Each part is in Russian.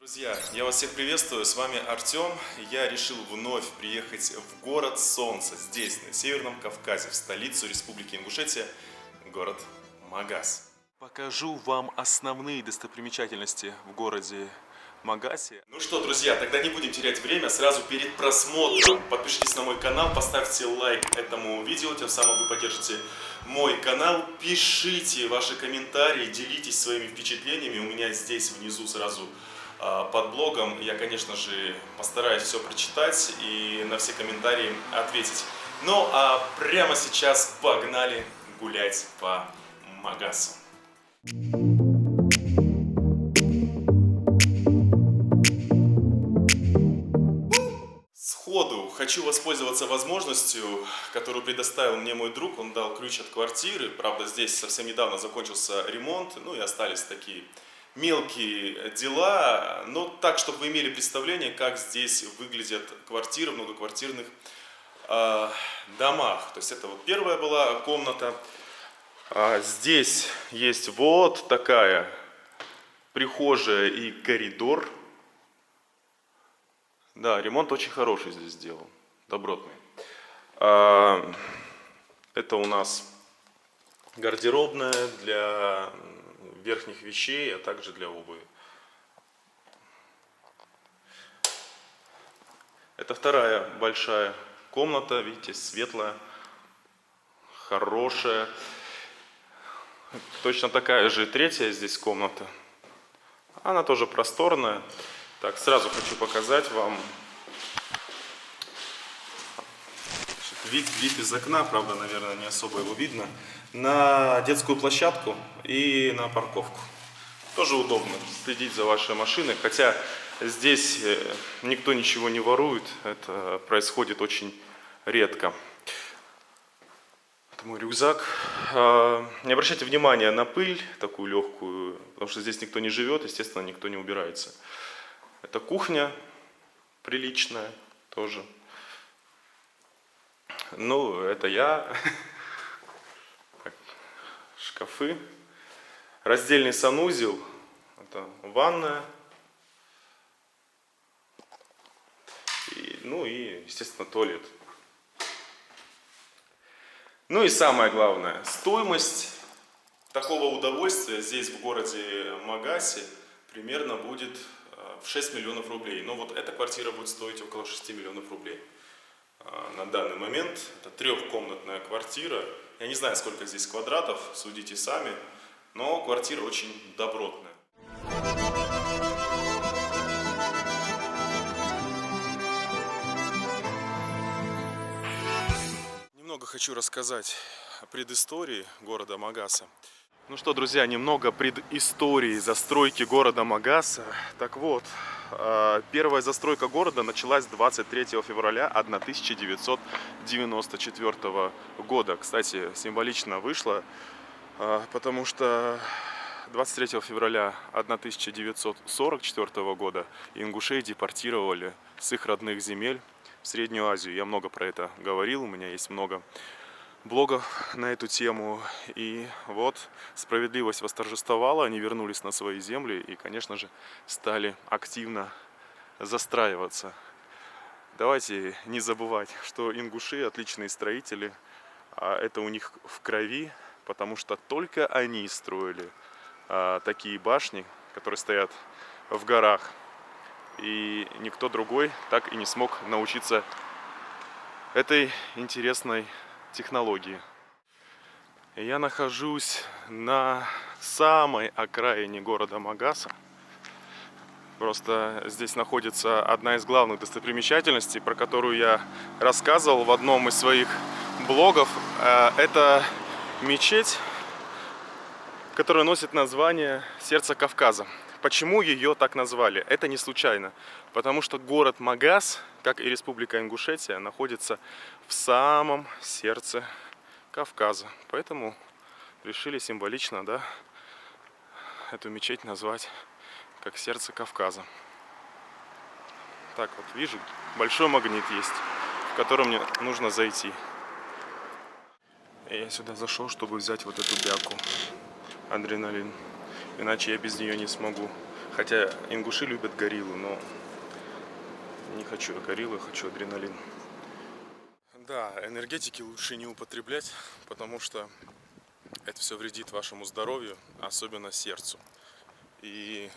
Друзья, я вас всех приветствую, с вами Артем. Я решил вновь приехать в город Солнца, здесь, на Северном Кавказе, в столицу Республики Ингушетия, город Магас. Покажу вам основные достопримечательности в городе Магасе. Ну что, друзья, тогда не будем терять время, сразу перед просмотром подпишитесь на мой канал, поставьте лайк этому видео, тем самым вы поддержите мой канал. Пишите ваши комментарии, делитесь своими впечатлениями, у меня здесь внизу сразу под блогом. Я, конечно же, постараюсь все прочитать и на все комментарии ответить. Ну а прямо сейчас погнали гулять по Магасу. Сходу хочу воспользоваться возможностью, которую предоставил мне мой друг. Он дал ключ от квартиры. Правда, здесь совсем недавно закончился ремонт, ну и остались такие мелкие дела, но так, чтобы вы имели представление, как здесь выглядят квартиры в многоквартирных домах. То есть это вот первая была комната. Здесь есть вот такая прихожая и коридор. Да, ремонт очень хороший здесь сделан, добротный. Это у нас гардеробная для верхних вещей, а также для обуви. Это вторая большая комната, видите, светлая, хорошая. Точно такая же третья здесь комната. Она тоже просторная. Так, сразу хочу показать вам вид из окна, правда, наверное, не особо его видно, на детскую площадку и на парковку. Тоже удобно следить за вашей машиной, хотя здесь никто ничего не ворует, это происходит очень редко. Это мой рюкзак. Не обращайте внимания на пыль, такую легкую, потому что здесь никто не живет, естественно, никто не убирается. Это кухня приличная тоже. Ну, это я. Шкафы. Раздельный санузел. Это ванная. Ну и, естественно, туалет. Ну и самое главное, стоимость такого удовольствия здесь, в городе Магасе, примерно будет в 6 миллионов рублей. Но вот эта квартира будет стоить около 6 миллионов рублей. На данный момент это трехкомнатная квартира. Я не знаю, сколько здесь квадратов, судите сами, но квартира очень добротная. Немного хочу рассказать о предыстории города Магаса. Ну что, друзья, немного предыстории застройки города Магаса. Так вот, первая застройка города началась 23 февраля 1994 года. Кстати, символично вышло, потому что 23 февраля 1944 года ингушей депортировали с их родных земель в Среднюю Азию. Я много про это говорил, у меня есть много блогов на эту тему. И вот справедливость восторжествовала, они вернулись на свои земли и, конечно же, стали активно застраиваться. Давайте не забывать, что ингуши отличные строители, а это у них в крови, потому что только они строили такие башни, которые стоят в горах, и никто другой так и не смог научиться этой интересной технологии. Я нахожусь на самой окраине города Магаса. Просто здесь находится одна из главных достопримечательностей, про которую я рассказывал в одном из своих блогов. Это мечеть, которая носит название «Сердце Кавказа». Почему ее так назвали? Это не случайно. Потому что город Магас, как и Республика Ингушетия, находится в самом сердце Кавказа. Поэтому решили символично, да, эту мечеть назвать как «Сердце Кавказа». Так вот, вижу, большой магнит есть, в который мне нужно зайти. И я сюда зашел, чтобы взять вот эту бяку, адреналин. Иначе я без нее не смогу. Хотя ингуши любят гориллу, но не хочу я гориллу, хочу адреналин. Да, энергетики лучше не употреблять, потому что это все вредит вашему здоровью, особенно сердцу. И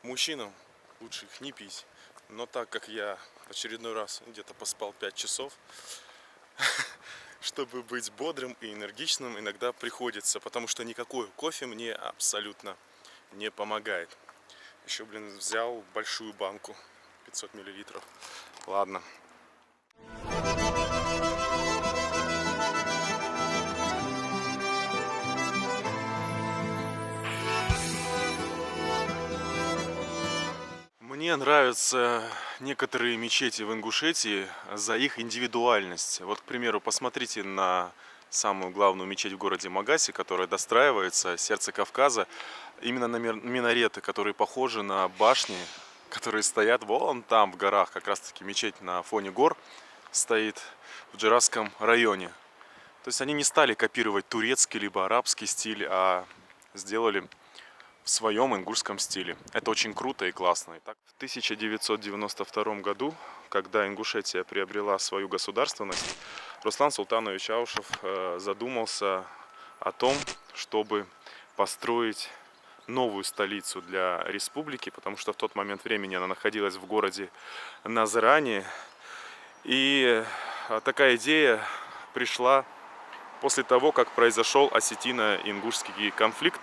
мужчинам лучше их не пить. Но так как я в очередной раз где-то поспал 5 часов, чтобы быть бодрым и энергичным, иногда приходится, потому что никакой кофе мне абсолютно не помогает. Еще, взял большую банку, 500 миллилитров. Ладно. Мне нравятся некоторые мечети в Ингушетии за их индивидуальность. Вот, к примеру, посмотрите на самую главную мечеть в городе Магасе, которая достраивается, сердце Кавказа. Именно на минареты, которые похожи на башни, которые стоят вон там в горах. Как раз таки мечеть на фоне гор стоит в Джераском районе. То есть они не стали копировать турецкий либо арабский стиль, а сделали в своем ингушском стиле. Это очень круто и классно. Итак, в 1992 году, когда Ингушетия приобрела свою государственность, Руслан Султанович Аушев задумался о том, чтобы построить новую столицу для республики, потому что в тот момент времени она находилась в городе Назрани. И такая идея пришла после того, как произошел осетино-ингушский конфликт.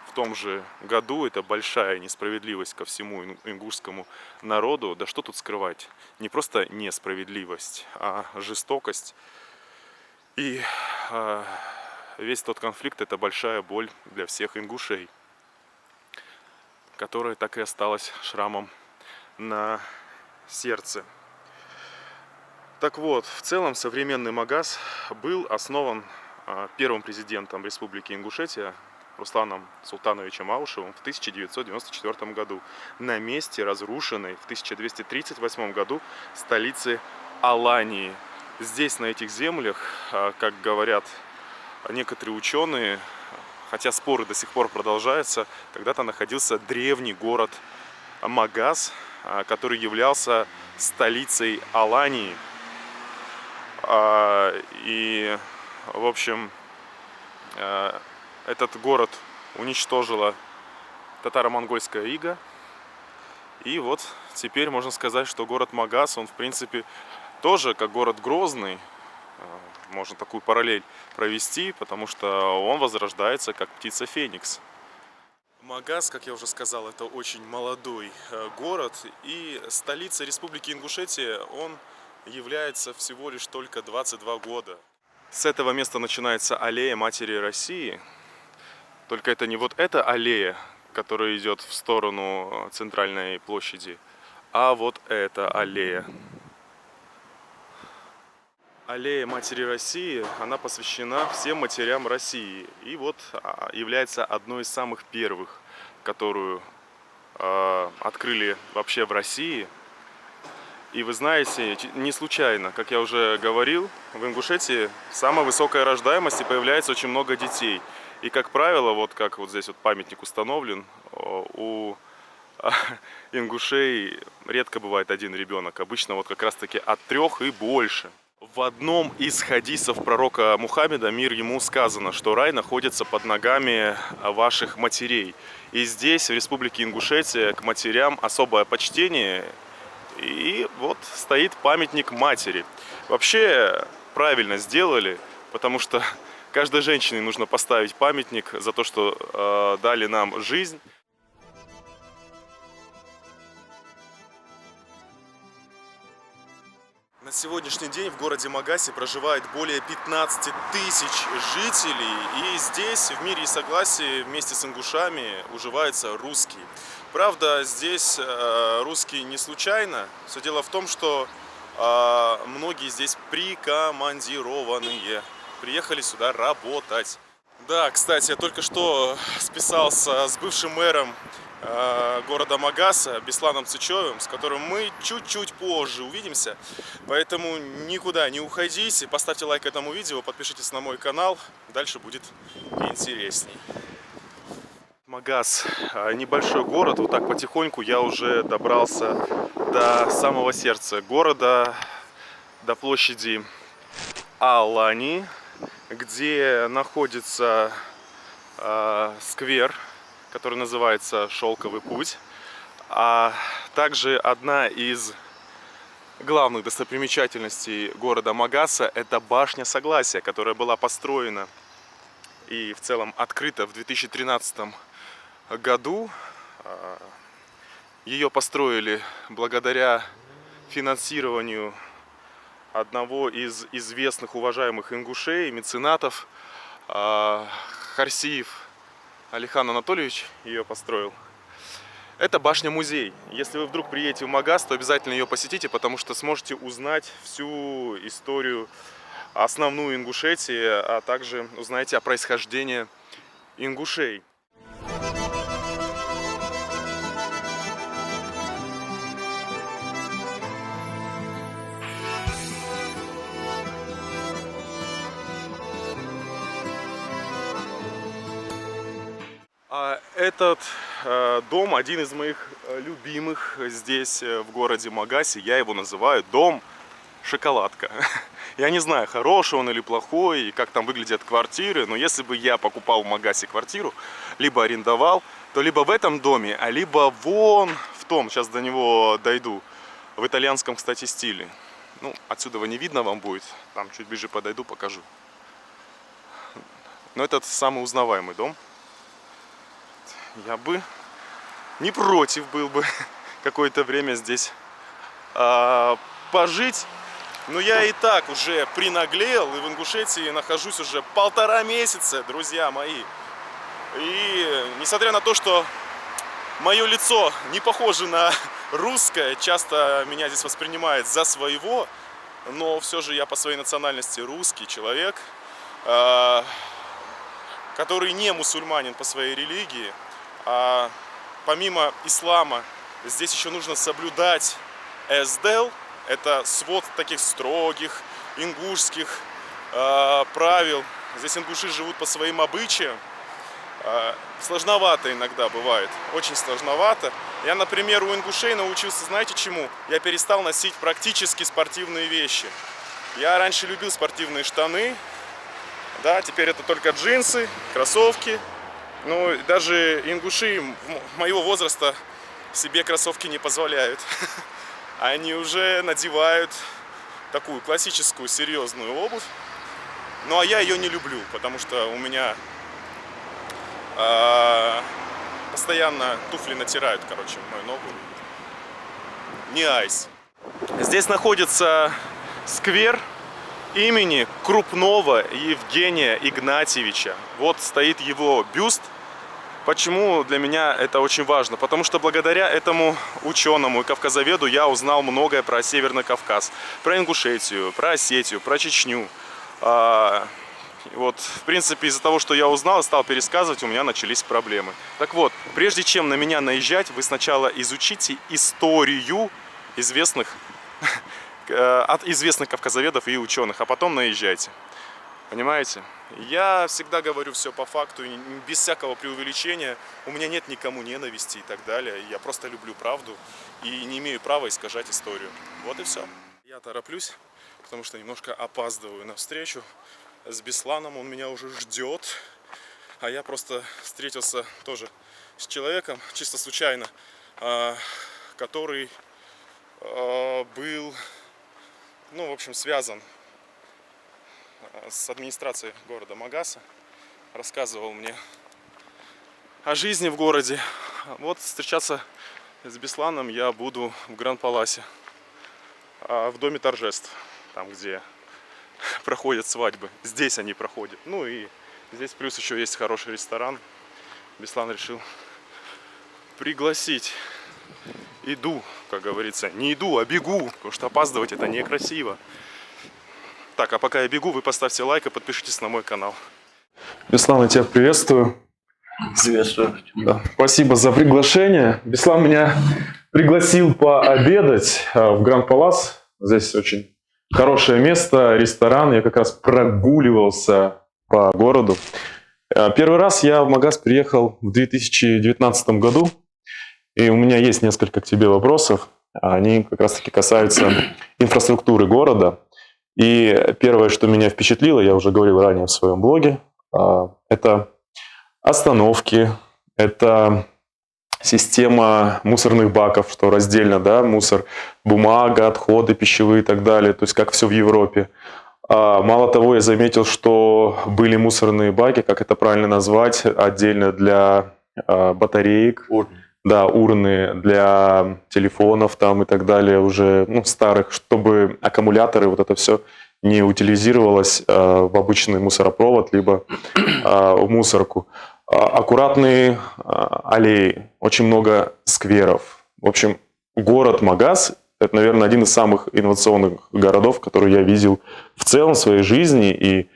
В том же году. Это большая несправедливость ко всему ингушскому народу. Да что тут скрывать? Не просто несправедливость, а жестокость. И весь тот конфликт — это большая боль для всех ингушей, которая так и осталась шрамом на сердце. Так вот, в целом современный Магас был основан первым президентом Республики Ингушетия Русланом Султановичем Аушевым в 1994 году на месте разрушенной в 1238 году столицы Алании. Здесь, на этих землях, как говорят некоторые ученые, хотя споры до сих пор продолжаются, когда-то находился древний город Магас, который являлся столицей Алании. И, в общем, этот город уничтожила татаро-монгольская ига. И вот теперь можно сказать, что город Магас, он в принципе тоже как город Грозный. Можно такую параллель провести, потому что он возрождается как птица Феникс. Магас, как я уже сказал, это очень молодой город. И столица Республики Ингушетия он является всего лишь только 22 года. С этого места начинается аллея Матери России. Только это не вот эта аллея, которая идет в сторону центральной площади, а вот эта аллея. Аллея Матери России, она посвящена всем матерям России. И вот является одной из самых первых, которую открыли вообще в России. И вы знаете, не случайно, как я уже говорил, в Ингушетии самая высокая рождаемость и появляется очень много детей. И, как правило, вот как вот здесь вот памятник установлен, у ингушей редко бывает один ребенок. Обычно вот как раз-таки от 3 и больше. В одном из хадисов пророка Мухаммеда, мир ему, сказано, что рай находится под ногами ваших матерей. И здесь, в Республике Ингушетия, к матерям особое почтение. И вот стоит памятник матери. Вообще правильно сделали, потому что каждой женщине нужно поставить памятник за то, что дали нам жизнь. На сегодняшний день в городе Магасе проживает более 15 тысяч жителей. И здесь в мире и согласии вместе с ингушами уживается русский. Правда, здесь русские не случайно. Все дело в том, что многие здесь прикомандированные. Приехали сюда работать. Да, кстати, я только что списался с бывшим мэром города Магаса Бесланом Цычевым, с которым мы чуть-чуть позже увидимся. Поэтому никуда не уходите, поставьте лайк этому видео, подпишитесь на мой канал, дальше будет интересней. Магас, небольшой город, вот так потихоньку я уже добрался до самого сердца города, до площади Алани, где находится сквер, который называется «Шелковый путь», а также одна из главных достопримечательностей города Магаса — это башня Согласия, которая была построена и в целом открыта в 2013 году. Ее построили благодаря финансированию одного из известных, уважаемых ингушей, меценатов. Харсиев Алихан Анатольевич ее построил. Это башня-музей. Если вы вдруг приедете в Магас, то обязательно ее посетите, потому что сможете узнать всю историю, основную Ингушетии, а также узнаете о происхождении ингушей. Этот дом один из моих любимых здесь, в городе Магасе. Я его называю дом Шоколадка. Я не знаю, хороший он или плохой, и как там выглядят квартиры, но если бы я покупал в Магасе квартиру, либо арендовал, то либо в этом доме, а либо вон в том, сейчас до него дойду, в итальянском, кстати, стиле. Ну, отсюда не видно вам будет, там чуть ближе подойду, покажу. Но это самый узнаваемый дом. Я бы не против был бы какое-то время здесь пожить. Но я и так уже принаглел, и в Ингушетии нахожусь уже 1,5 месяца, друзья мои. И несмотря на то, что мое лицо не похоже на русское, часто меня здесь воспринимают за своего, но все же я по своей национальности русский человек, который не мусульманин по своей религии. А помимо ислама здесь еще нужно соблюдать эсдел. Это свод таких строгих ингушских правил. Здесь ингуши живут по своим обычаям. Сложновато иногда бывает, очень сложновато. Я, например, у ингушей научился, знаете чему? Я перестал носить практически спортивные вещи. Я раньше любил спортивные штаны, да, теперь это только джинсы, кроссовки. Ну, даже ингуши моего возраста себе кроссовки не позволяют. Они уже надевают такую классическую, серьезную обувь. Ну, а я ее не люблю, потому что у меня постоянно туфли натирают, короче, мою ногу. Не айс. Здесь находится сквер имени крупного Евгения Игнатьевича. Вот стоит его бюст. Почему для меня это очень важно? Потому что благодаря этому ученому и кавказоведу я узнал многое про Северный Кавказ, про Ингушетию, про Осетию, про Чечню. Вот, в принципе, из-за того, что я узнал и стал пересказывать, у меня начались проблемы. Так вот, прежде чем на меня наезжать, вы сначала изучите историю от известных кавказоведов и ученых, а потом наезжайте. Понимаете? Я всегда говорю все по факту, без всякого преувеличения. У меня нет никому ненависти и так далее. Я просто люблю правду и не имею права искажать историю. Вот и все. Я тороплюсь, потому что немножко опаздываю на встречу с Бесланом. Он меня уже ждет. А я просто встретился тоже с человеком, чисто случайно, который был, ну, в общем, связан с администрацией города Магаса, рассказывал мне о жизни в городе. Вот встречаться с Бесланом я буду в Гранд-Паласе, в доме торжеств, там, где проходят свадьбы. Здесь они проходят. Ну и здесь плюс еще есть хороший ресторан. Беслан решил пригласить. Иду, как говорится, не иду, а бегу, потому что опаздывать это некрасиво. Так, а пока я бегу, вы поставьте лайк и подпишитесь на мой канал. Беслан, я тебя приветствую. Приветствую. Да. Спасибо за приглашение. Беслан меня пригласил пообедать в Гранд-Палас. Здесь очень хорошее место, ресторан. Я как раз прогуливался по городу. Первый раз я в Магаз приехал в 2019 году, и у меня есть несколько к тебе вопросов. Они как раз-таки касаются инфраструктуры города. И первое, что меня впечатлило, я уже говорил ранее в своем блоге, это остановки, это система мусорных баков, что раздельно, да, мусор, бумага, отходы пищевые и так далее, то есть как все в Европе. Мало того, я заметил, что были мусорные баки, как это правильно назвать, отдельно для батареек, Урны. да, урны для телефонов там и так далее, уже старых, чтобы аккумуляторы, вот это все не утилизировалось в обычный мусоропровод, либо в мусорку. Аккуратные аллеи, очень много скверов. В общем, город Магаз – это, наверное, один из самых инновационных городов, которые я видел в целом в своей жизни. И,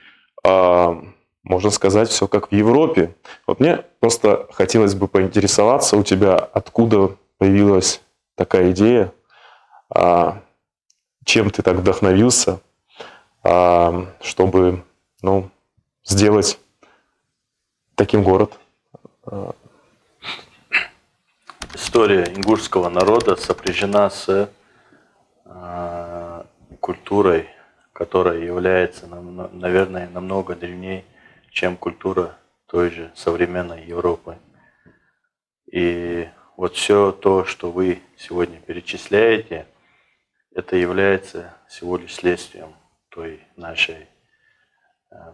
можно сказать, все как в Европе. Вот мне просто хотелось бы поинтересоваться у тебя, откуда появилась такая идея, чем ты так вдохновился, чтобы сделать таким город. История ингушского народа сопряжена с культурой, которая является, наверное, намного древнее, чем культура той же современной Европы. И вот все то, что вы сегодня перечисляете, это является всего лишь следствием той нашей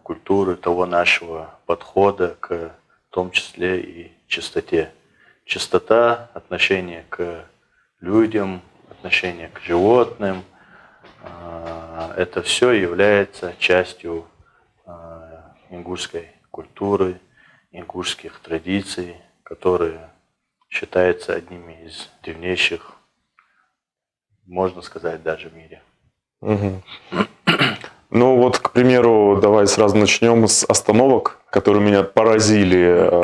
культуры, того нашего подхода к, в том числе и чистоте. Чистота, отношение к людям, отношение к животным, это все является частью ингушской культуры, ингушских традиций, которые считаются одними из древнейших, можно сказать, даже в мире. Угу. Ну вот, к примеру, давай сразу начнем с остановок, которые меня поразили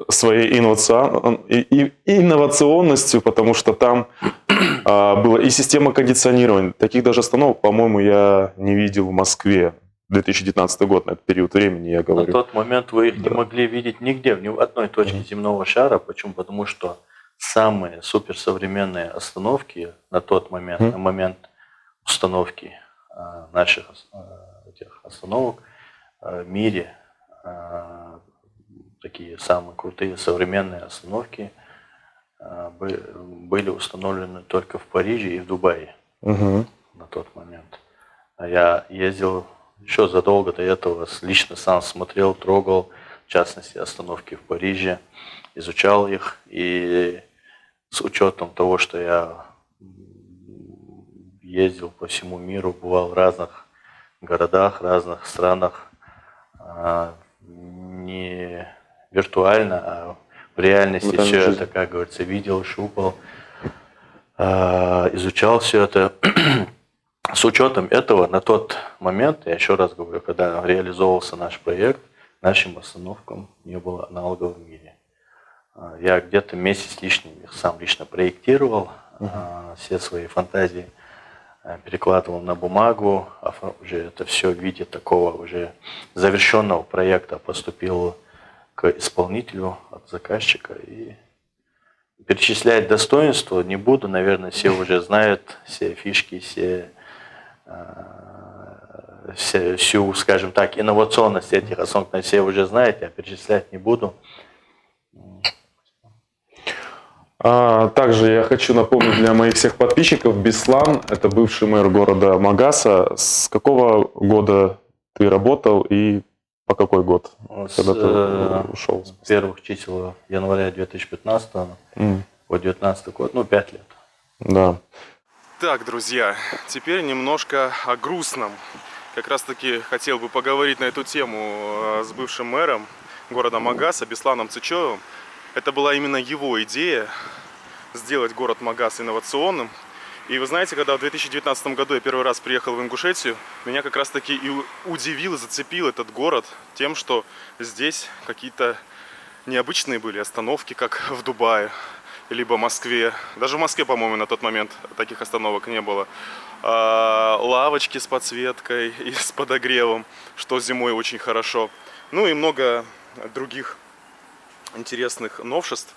своей инновационностью, потому что там была и система кондиционирования. Таких даже остановок, по-моему, я не видел в Москве. 2019 год, на этот период времени, я говорю. На тот момент вы их не могли видеть нигде, ни в одной точке земного шара. Почему? Потому что самые суперсовременные остановки на тот момент, на момент установки наших этих остановок в мире, такие самые крутые современные остановки были установлены только в Париже и в Дубае на тот момент. Я ездил еще задолго до этого, лично сам смотрел, трогал, в частности, остановки в Париже, изучал их. И с учетом того, что я ездил по всему миру, бывал в разных городах, разных странах, не виртуально, а в реальности все это, как говорится, видел, щупал, изучал все это. С учетом этого, на тот момент, я еще раз говорю, когда реализовывался наш проект, нашим остановкам не было аналогов в мире. Я где-то месяц лишний их сам лично проектировал, все свои фантазии перекладывал на бумагу, а уже это все в виде такого уже завершенного проекта поступило к исполнителю от заказчика. И перечислять достоинства не буду, наверное, все уже знают, все фишки, всю, скажем так, инновационность этих остановок, все уже знаете, а перечислять не буду. Также я хочу напомнить для моих всех подписчиков, Беслан – это бывший мэр города Магаса. С какого года ты работал и по какой год, когда ты ушел? С первых чисел января 2015 по 2019 год, 5 лет. Да. Так, друзья, теперь немножко о грустном. Как раз таки хотел бы поговорить на эту тему с бывшим мэром города Магаса, Бесланом Цычевым. Это была именно его идея сделать город Магас инновационным. И вы знаете, когда в 2019 году я первый раз приехал в Ингушетию, меня как раз таки и удивил, зацепил этот город тем, что здесь какие-то необычные были остановки, как в Дубае, либо Москве. Даже в Москве, по-моему, на тот момент таких остановок не было. Лавочки с подсветкой и с подогревом, что зимой очень хорошо. Ну и много других интересных новшеств.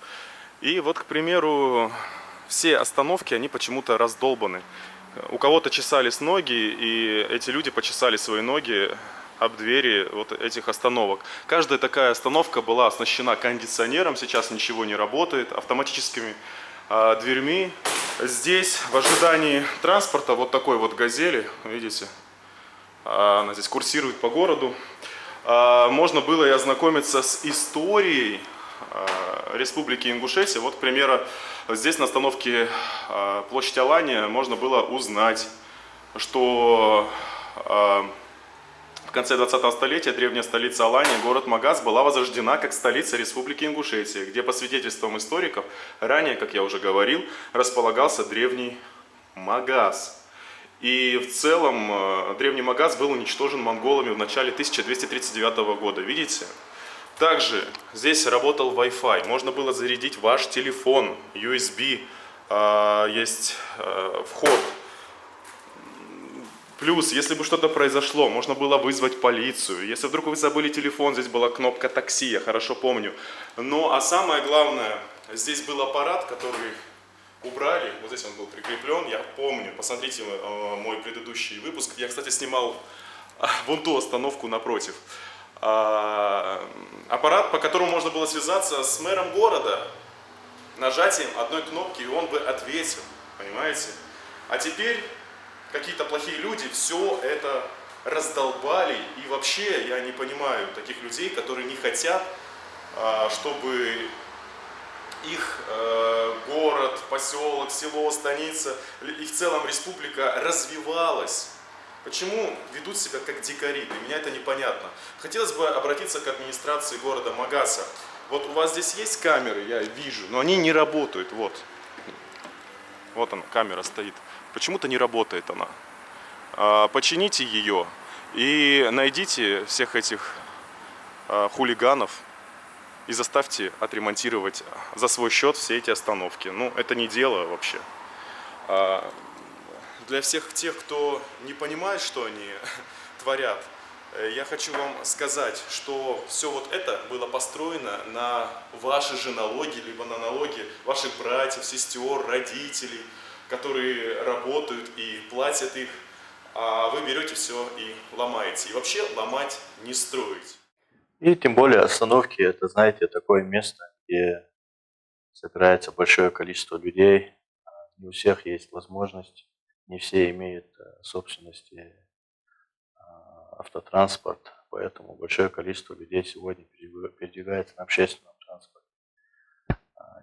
И вот, к примеру, все остановки, они почему-то раздолбаны. У кого-то чесались ноги, и эти люди почесали свои ноги об двери вот этих остановок. Каждая такая остановка была оснащена кондиционером, сейчас ничего не работает, автоматическими дверьми. Здесь в ожидании транспорта вот такой вот «Газели», видите, она здесь курсирует по городу. Можно было и ознакомиться с историей Республики Ингушетия. Вот, к примеру, здесь на остановке площадь Алания можно было узнать, что в конце 20-го столетия древняя столица Алания, город Магаз, была возрождена как столица Республики Ингушетия, где, по свидетельствам историков, ранее, как я уже говорил, располагался древний Магаз. И в целом древний Магаз был уничтожен монголами в начале 1239 года. Видите? Также здесь работал Wi-Fi. Можно было зарядить ваш телефон, USB, есть вход. Плюс, если бы что-то произошло, можно было вызвать полицию. Если вдруг вы забыли телефон, здесь была кнопка такси, я хорошо помню. Ну, а самое главное, здесь был аппарат, который убрали. Вот здесь он был прикреплен, я помню. Посмотрите мой предыдущий выпуск. Я, кстати, снимал вон ту остановку напротив. Аппарат, по которому можно было связаться с мэром города. Нажатием одной кнопки, и он бы ответил. Понимаете? А теперь какие-то плохие люди все это раздолбали. И вообще я не понимаю таких людей, которые не хотят, чтобы их город, поселок, село, станица и в целом республика развивалась. Почему ведут себя как дикари? Для меня это непонятно. Хотелось бы обратиться к администрации города Магаса. Вот у вас здесь есть камеры, я вижу, но они не работают. Вот она, камера стоит. Почему-то не работает она. Почините ее и найдите всех этих хулиганов и заставьте отремонтировать за свой счет все эти остановки. Ну, это не дело вообще. Для всех тех, кто не понимает, что они творят, я хочу вам сказать, что все вот это было построено на ваши же налоги, либо на налоги ваших братьев, сестер, родителей, которые работают и платят их, а вы берете все и ломаете. И вообще ломать не строить. И тем более остановки, это, знаете, такое место, где собирается большое количество людей. Не у всех есть возможность, не все имеют собственности автотранспорт, поэтому большое количество людей сегодня передвигается на общественном транспорте.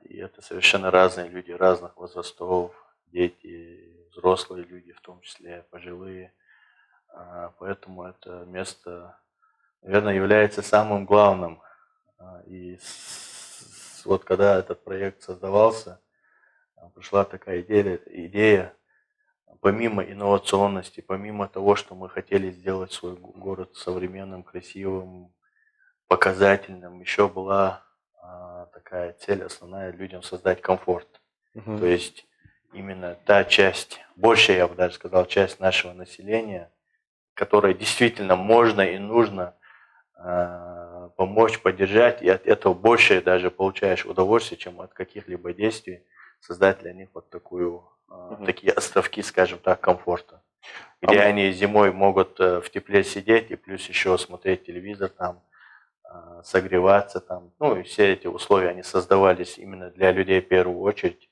И это совершенно разные люди, разных возрастов, дети, взрослые люди, в том числе пожилые. Поэтому это место, наверное, является самым главным. И вот когда этот проект создавался, пришла такая идея, помимо инновационности, помимо того, что мы хотели сделать свой город современным, красивым, показательным, еще была такая цель основная — людям создать комфорт. То есть именно та часть, большая, я бы даже сказал, часть нашего населения, которой действительно можно и нужно помочь, поддержать, и от этого больше даже получаешь удовольствие, чем от каких-либо действий, создать для них вот такие островки, скажем так, комфорта, где они зимой могут в тепле сидеть и плюс еще смотреть телевизор там, согреваться там. Ну и все эти условия, они создавались именно для людей в первую очередь.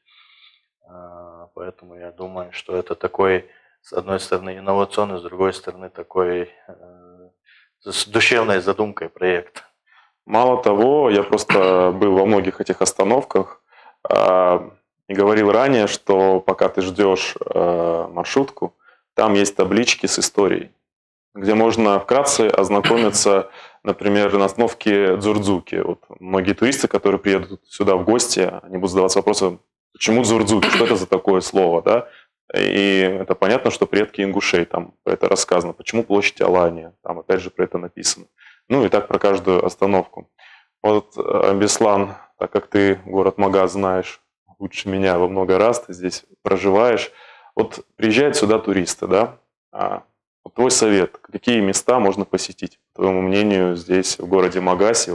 Поэтому я думаю, что это такой, с одной стороны, инновационный, с другой стороны, такой с душевной задумкой проект. Мало того, я просто был во многих этих остановках и говорил ранее, что пока ты ждешь маршрутку, там есть таблички с историей, где можно вкратце ознакомиться, например, на остановке Дзурдзуки. Вот многие туристы, которые приедут сюда в гости, они будут задаваться вопросом, почему Дзурдзуки, что это за такое слово, да? И это понятно, что предки ингушей, там про это рассказано. Почему площадь Алания, там опять же про это написано. Ну и так про каждую остановку. Вот, Беслан, так как ты город Магаз знаешь лучше меня во много раз, ты здесь проживаешь. Вот приезжают сюда туристы, да? Вот твой совет, какие места можно посетить, по твоему мнению, здесь, в городе Магасе?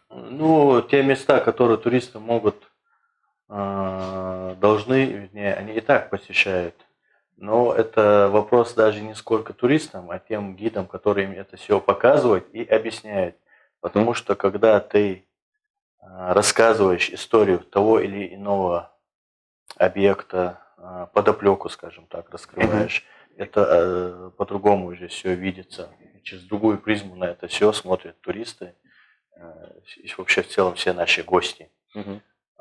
Ну, те места, которые туристы могут, должны, вернее, они и так посещают. Но это вопрос даже не сколько туристам, а тем гидам, которые им это все показывают и объясняют. Потому что когда ты рассказываешь историю того или иного объекта, подоплеку, скажем так, раскрываешь, это по-другому уже все видится. Через другую призму на это все смотрят туристы и вообще в целом все наши гости.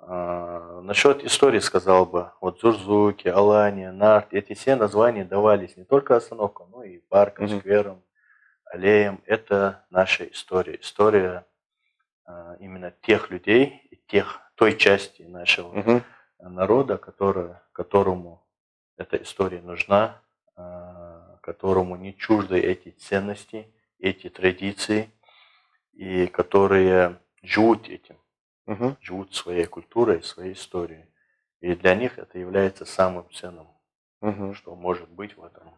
Насчет истории сказал бы, вот Зурзуки, Алания, Нарт, эти все названия давались не только остановкам, но и паркам, скверам, аллеям. Это наша история. История именно тех людей, той части нашего народа, которому эта история нужна, которому не чужды эти ценности, эти традиции, и которые живут этим, живут своей культурой, своей историей. И для них это является самым ценным, что может быть в этом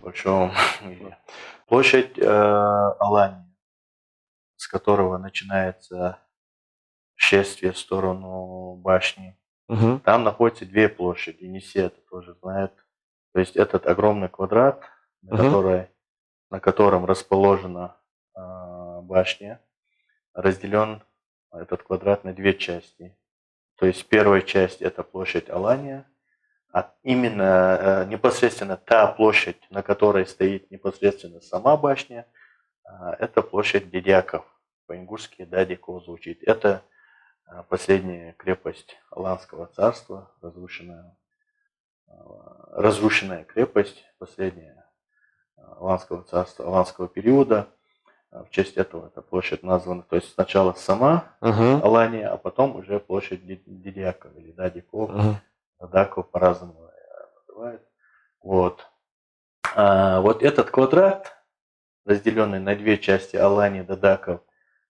большом мире. Площадь Алании, с которого начинается шествие в сторону башни. Там находятся две площади, не все это тоже знают. То есть этот огромный квадрат, на котором расположена башня, разделен этот квадрат на две части. То есть первая часть – это площадь Алания, а именно непосредственно та площадь, на которой стоит непосредственно сама башня, это площадь Дедяков. По-ингушски Дадиков звучит. Это последняя крепость Аланского царства, разрушенная крепость, последняя Аланского царства, Аланского периода. В честь этого эта площадь названа. То есть сначала сама Алания, а потом уже площадь Дедяков или Дадиков. Дадаков по-разному называют. Вот. Вот этот квадрат, разделенный на две части Алании, Дадаков,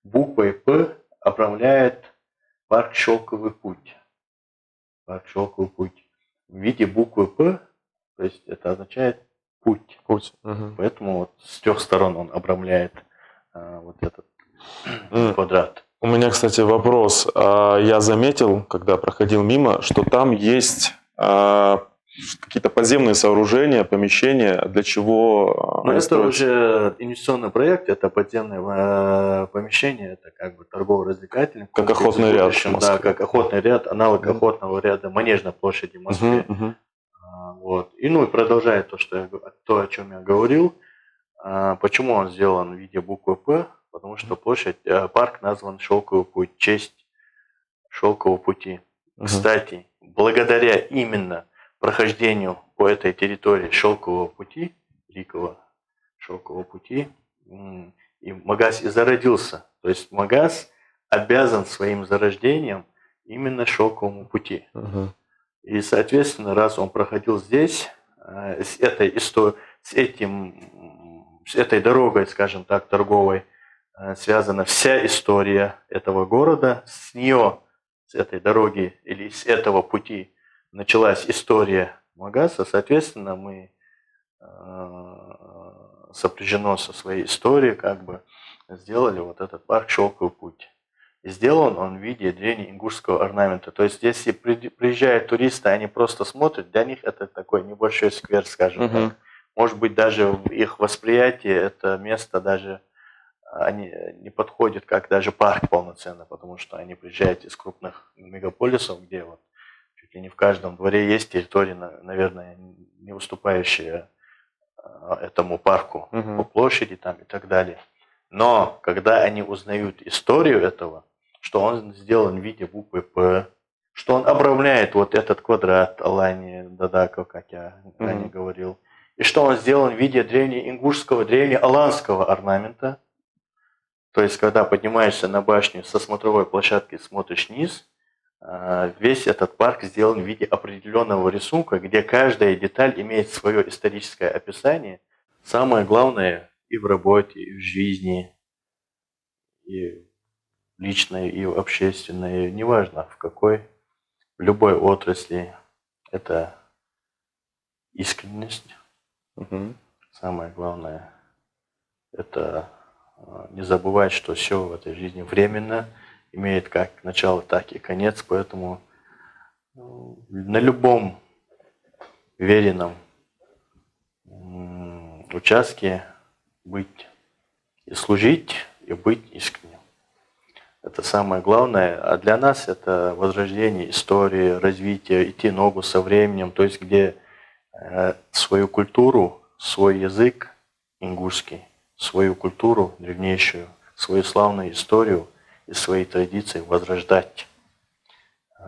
буквой П обрамляет парк «Шелковый путь». Парк «Шелковый путь». В виде буквы П, то есть это означает путь. Поэтому вот с трех сторон он обрамляет вот этот квадрат. У меня, кстати, вопрос. Я заметил, когда проходил мимо, что там есть какие-то подземные сооружения, помещения, для чего... Ну, это уже инвестиционный проект, это подземное помещение, это как бы торгово-развлекательный комплекс. Как охотный ряд в Москве. Да, как охотный ряд, аналог охотного ряда Манежной площади в Москве. Вот. И ну и продолжая то, о чем я говорил, почему он сделан в виде буквы П? Потому что парк назван «Шелковый путь», честь Шелкового пути. Кстати, благодаря именно прохождению по этой территории Шелкового пути, великого Шелкового пути, и Магаз и зародился. То есть Магаз обязан своим зарождением именно Шелковому пути. И, соответственно, раз он проходил здесь, с этой дорогой, скажем так, торговой, связана вся история этого города. С этой дороги или с этого пути началась история Магаса. Соответственно, мы сопряжено со своей историей, как бы сделали вот этот парк «Шелковый путь». И сделан он в виде древнеингушского орнамента. То есть, если приезжают туристы, они просто смотрят, для них это такой небольшой сквер, скажем так. Может быть, даже в их восприятии это место даже они не подходит как даже парк полноценно, потому что они приезжают из крупных мегаполисов, где вот чуть ли не в каждом дворе есть территория, наверное, не уступающая этому парку по площади там и так далее. Но когда они узнают историю этого, что он сделан в виде буквы П, что он обрамляет вот этот квадрат Алании Дадаков, как я ранее говорил, и что он сделан в виде древнеингушского, древнеаланского орнамента. То есть, когда поднимаешься на башню со смотровой площадки, смотришь вниз, весь этот парк сделан в виде определенного рисунка, где каждая деталь имеет свое историческое описание. Самое главное и в работе, и в жизни, и в личной, и в общественной, неважно в какой, в любой отрасли, это искренность, Мгм. Самое главное – это не забывать, что все в этой жизни временно, имеет как начало, так и конец, поэтому на любом веренном участке быть и служить, и быть искренним. Это самое главное. А для нас это возрождение истории, развитие, идти ногу со временем, то есть где свою культуру, свой язык ингушский, свою культуру древнейшую, свою славную историю и свои традиции возрождать.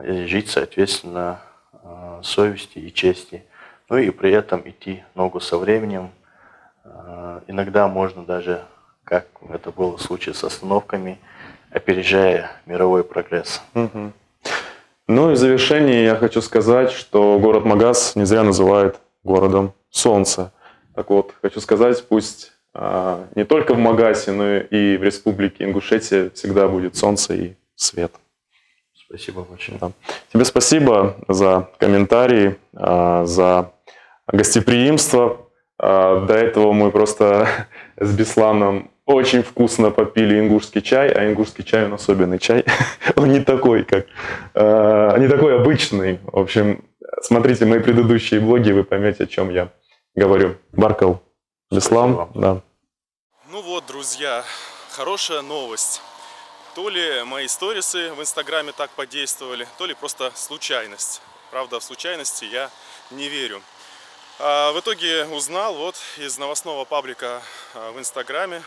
И жить, соответственно, совести и чести. Ну и при этом идти ногу со временем. Иногда можно даже, как это было в случае с остановками, опережая мировой прогресс. Мгм. Ну и в завершение я хочу сказать, что город Магас не зря называют городом солнца. Так вот, хочу сказать, пусть не только в Магасе, но и в Республике Ингушетия всегда будет солнце и свет. Спасибо большое. Да. Тебе спасибо за комментарии, за гостеприимство. До этого мы просто с Бесланом очень вкусно попили ингушский чай, а ингушский чай он особенный чай. Он не такой, не такой обычный. В общем, смотрите мои предыдущие блоги, вы поймете, о чем я говорю. Баркал, Беслан. Да. Ну вот, друзья, хорошая новость. То ли мои сторисы в Инстаграме так подействовали, то ли просто случайность. Правда, в случайности я не верю. В итоге узнал вот из новостного паблика в Инстаграме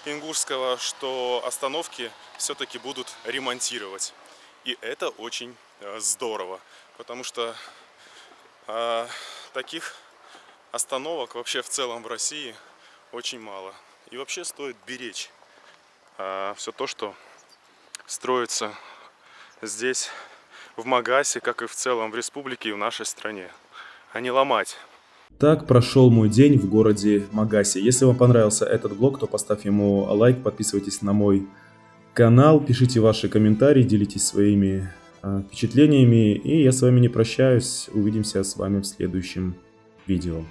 ингушского, что остановки все-таки будут ремонтировать. И это очень здорово, потому что таких остановок вообще в целом в России очень мало. И вообще стоит беречь все то, что строится здесь, в Магасе, как и в целом в республике и в нашей стране, а не ломать. Так прошел мой день в городе Магасе. Если вам понравился этот влог, то поставь ему лайк, подписывайтесь на мой канал, пишите ваши комментарии, делитесь своими впечатлениями. И я с вами не прощаюсь. Увидимся с вами в следующем видео.